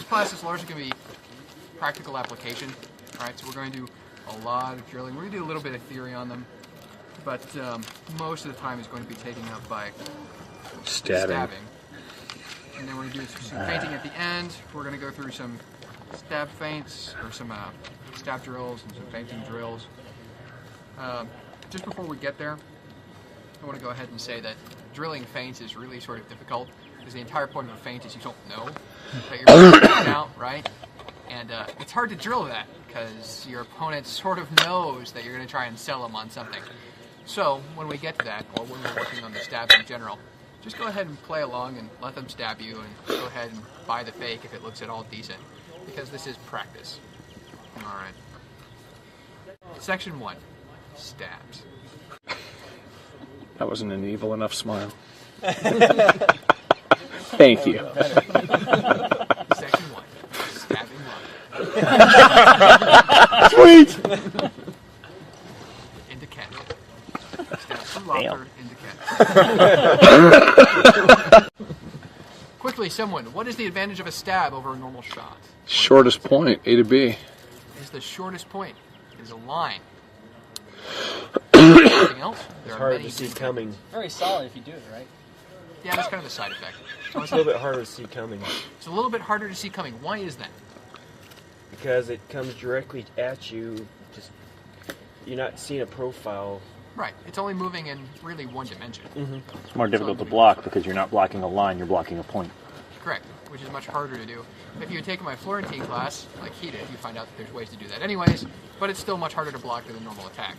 This class is largely going to be practical application. All right, so we're going to do a lot of drilling. We're going to do a little bit of theory on them, but most of the time is going to be taken up by stabbing. And then we're going to do some feinting at the end. We're going to go through some stab feints, or some stab drills and some feinting drills. Just before we get there, I want to go ahead and say that drilling feints is really sort of difficult, because the entire point of a feint is you don't know that you're going to get out, right? And it's hard to drill that, because your opponent sort of knows that you're going to try and sell them on something. So, when we get to that, or when we're working on the stabs in general, just go ahead and play along and let them stab you, and go ahead and buy the fake if it looks at all decent, because this is practice. Alright. Section 1. Stabs. That wasn't an evil enough smile. Thank you. Section 1. Stabbing lobster. Sweet! Into catch. Stab from lobster into catch. Quickly, someone, what is the advantage of a stab over a normal shot? Shortest point, A to B. Is the shortest point. It is a line. Anything else? It's hard to see coming. Very solid if you do it right. Yeah, that's kind of a side effect. It's a little bit harder to see coming. It's a little bit harder to see coming. Why is that? Because it comes directly at you. Just you're not seeing a profile. Right. It's only moving in really one dimension. Mm-hmm. It's more difficult to block because you're not blocking a line, you're blocking a point. Correct, which is much harder to do. If you had taken my Florentine class, like he did, you find out that there's ways to do that anyways, but it's still much harder to block than a normal attack.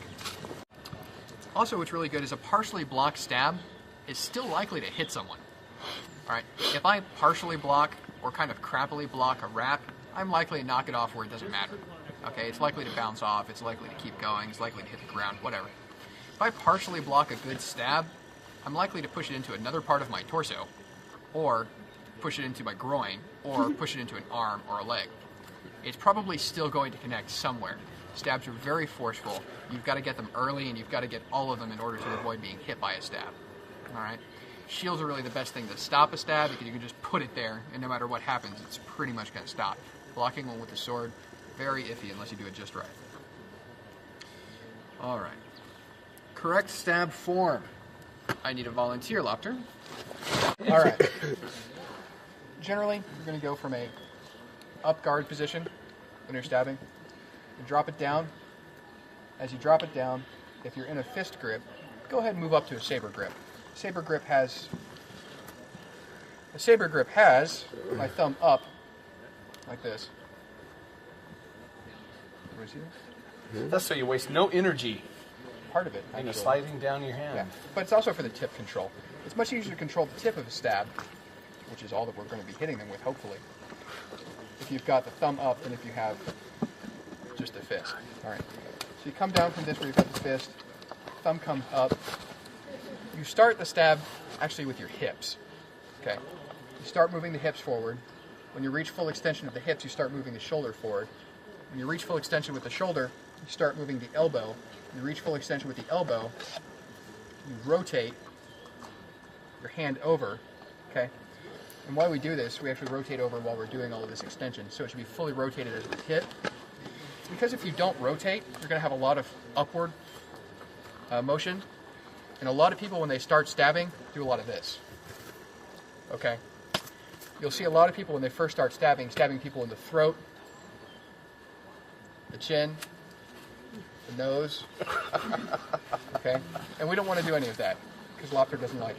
Also, what's really good is a partially blocked stab is still likely to hit someone. Alright, if I partially block or kind of crappily block a wrap, I'm likely to knock it off where it doesn't matter. Okay, it's likely to bounce off, it's likely to keep going, it's likely to hit the ground, whatever. If I partially block a good stab, I'm likely to push it into another part of my torso, or push it into my groin, or push it into an arm or a leg. It's probably still going to connect somewhere. Stabs are very forceful. You've got to get them early, and you've got to get all of them in order to avoid being hit by a stab. Alright? Shields are really the best thing to stop a stab, because you can just put it there, and no matter what happens, it's pretty much going to stop. Blocking one with the sword, very iffy unless you do it just right. Alright. Correct stab form. I need a volunteer, Lopter. Alright. Generally, you're going to go from a up guard position when you're stabbing. You drop it down. As you drop it down, if you're in a fist grip, go ahead and move up to a saber grip. Saber grip has my thumb up like this. Where's he? That's so you waste no energy. Part of it, and actually. sliding down your hand. Yeah, but it's also for the tip control. It's much easier to control the tip of a stab, which is all that we're going to be hitting them with, hopefully, if you've got the thumb up than if you have just the fist. Alright, so you come down from this where you've got the fist, thumb comes up. You start the stab actually with your hips. Okay, you start moving the hips forward. When you reach full extension of the hips, you start moving the shoulder forward. When you reach full extension with the shoulder, you start moving the elbow. When you reach full extension with the elbow, you rotate your hand over, okay? And while we do this, we actually rotate over while we're doing all of this extension, so it should be fully rotated as we hit. Because if you don't rotate, you're going to have a lot of upward motion, and a lot of people, when they start stabbing, do a lot of this, okay? You'll see a lot of people, when they first start stabbing people in the throat, the chin, the nose, okay? And we don't want to do any of that, because Lopter doesn't like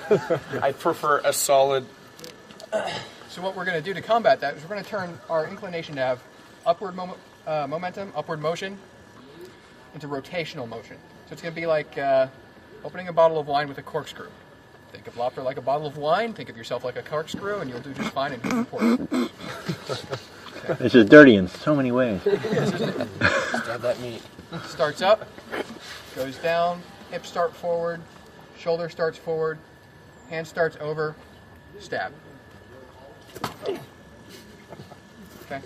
it. I prefer a solid... So what we're going to do to combat that is we're going to turn our inclination to have upward momentum, upward motion, into rotational motion. So it's going to be like opening a bottle of wine with a corkscrew. Think of Lopter like a bottle of wine, think of yourself like a corkscrew, and you'll do just fine and report. Okay. This is dirty in so many ways. Stab that meat. Starts up, goes down, hips start forward, shoulder starts forward, hand starts over, stab. Okay? And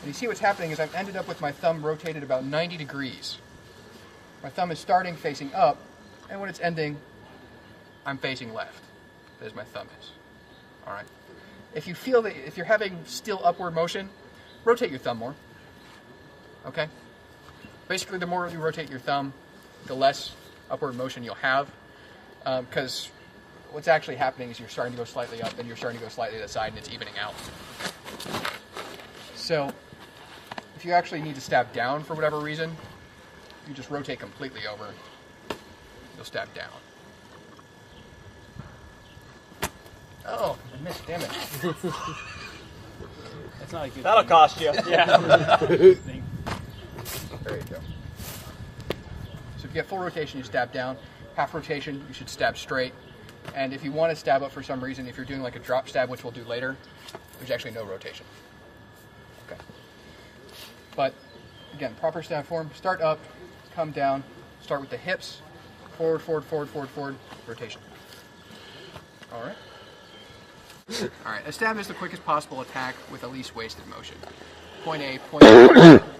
you see what's happening is I've ended up with my thumb rotated about 90 degrees. My thumb is starting facing up, and when it's ending, I'm facing left, as my thumb is. Alright? If you feel that if you're having still upward motion, rotate your thumb more. Okay? Basically, the more you rotate your thumb, the less upward motion you'll have. Because what's actually happening is you're starting to go slightly up and you're starting to go slightly to the side and it's evening out. So, if you actually need to stab down for whatever reason, you just rotate completely over. You'll stab down. Oh, I missed, damn it. That's not a good That'll cost you. Yeah. There you go. So if you get full rotation, you stab down. Half rotation, you should stab straight. And if you want to stab up for some reason, if you're doing like a drop stab, which we'll do later, there's actually no rotation. Okay. But again, proper stab form, start up, come down, start with the hips, forward, forward, forward, forward, forward, rotation. All right. All right, a stab is the quickest possible attack with the least wasted motion. Point A,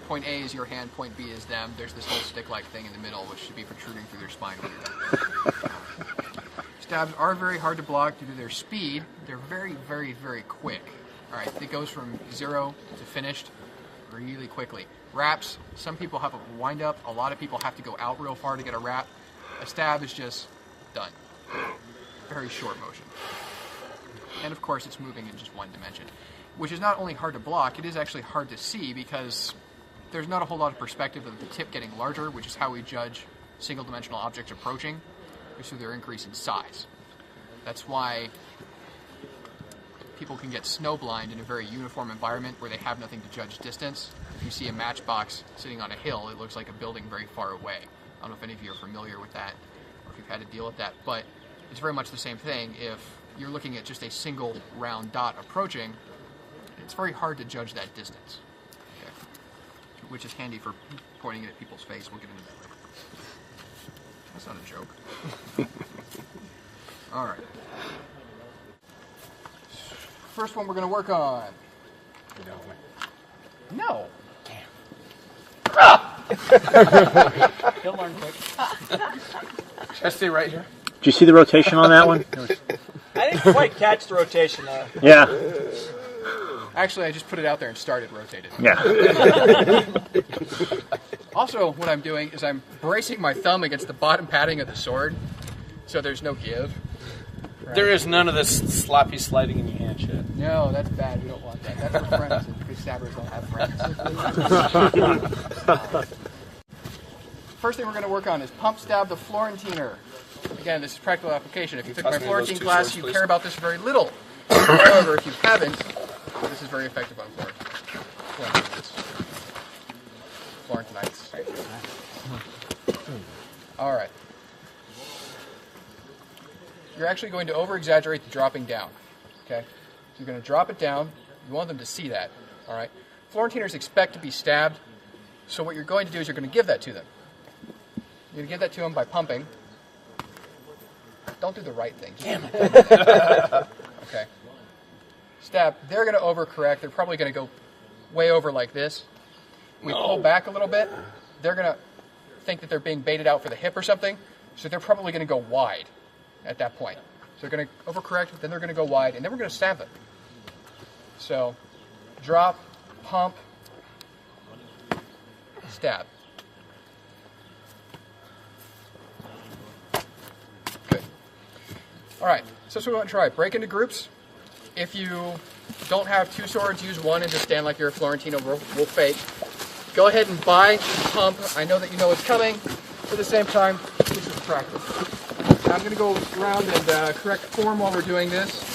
point A is your hand, point B is them. There's this whole stick-like thing in the middle which should be protruding through their spine. Stabs are very hard to block due to their speed. They're very, very, very quick. All right, it goes from 0 to finished really quickly. Wraps, some people have a wind-up. A lot of people have to go out real far to get a wrap. A stab is just done. Very short motion. And of course, it's moving in just one dimension, which is not only hard to block, it is actually hard to see because there's not a whole lot of perspective of the tip getting larger, which is how we judge single-dimensional objects approaching, is through their increase in size. That's why people can get snowblind in a very uniform environment where they have nothing to judge distance. If you see a matchbox sitting on a hill, it looks like a building very far away. I don't know if any of you are familiar with that, or if you've had to deal with that, but it's very much the same thing. If you're looking at just a single round dot approaching, it's very hard to judge that distance. Okay. Which is handy for pointing it at people's face. We'll get into that later. That's not a joke. All right. First one we're going to work on. No. He'll learn quick. Should I stay right here? Did you see the rotation on that one? I didn't quite catch the rotation though. Yeah. Actually, I just put it out there and started rotating. Yeah. Also, what I'm doing is I'm bracing my thumb against the bottom padding of the sword, so there's no give. Right. There is none of this sloppy sliding in your hand shit. No, that's bad. We don't want that. That's for friends, because stabbers don't have friends. First thing we're going to work on is pump stab the Florentiner. Again, this is practical application. If you took my Florentine class, you care about this very little. However, if you haven't, this is very effective on Florentinites. All right. You're actually going to over-exaggerate the dropping down. Okay? So you're going to drop it down. You want them to see that. All right? Florentiners expect to be stabbed, so what you're going to do is you're going to give that to them. You're going to give that to them by pumping. Don't do the right thing. Damn it. Okay. Stab. They're going to overcorrect. They're probably going to go way over like this. We pull back a little bit. They're going to think that they're being baited out for the hip or something, so they're probably going to go wide at that point. So they're going to overcorrect, then they're going to go wide, and then we're going to stab them. So, drop, pump, stab. Good. All right, so that's what we want to try. Break into groups. If you don't have two swords, use one and just stand like you're a Florentino. We'll fake. Go ahead and buy, pump. I know that you know what's coming. At the same time, this is practice. Now I'm going to go around and correct form while we're doing this.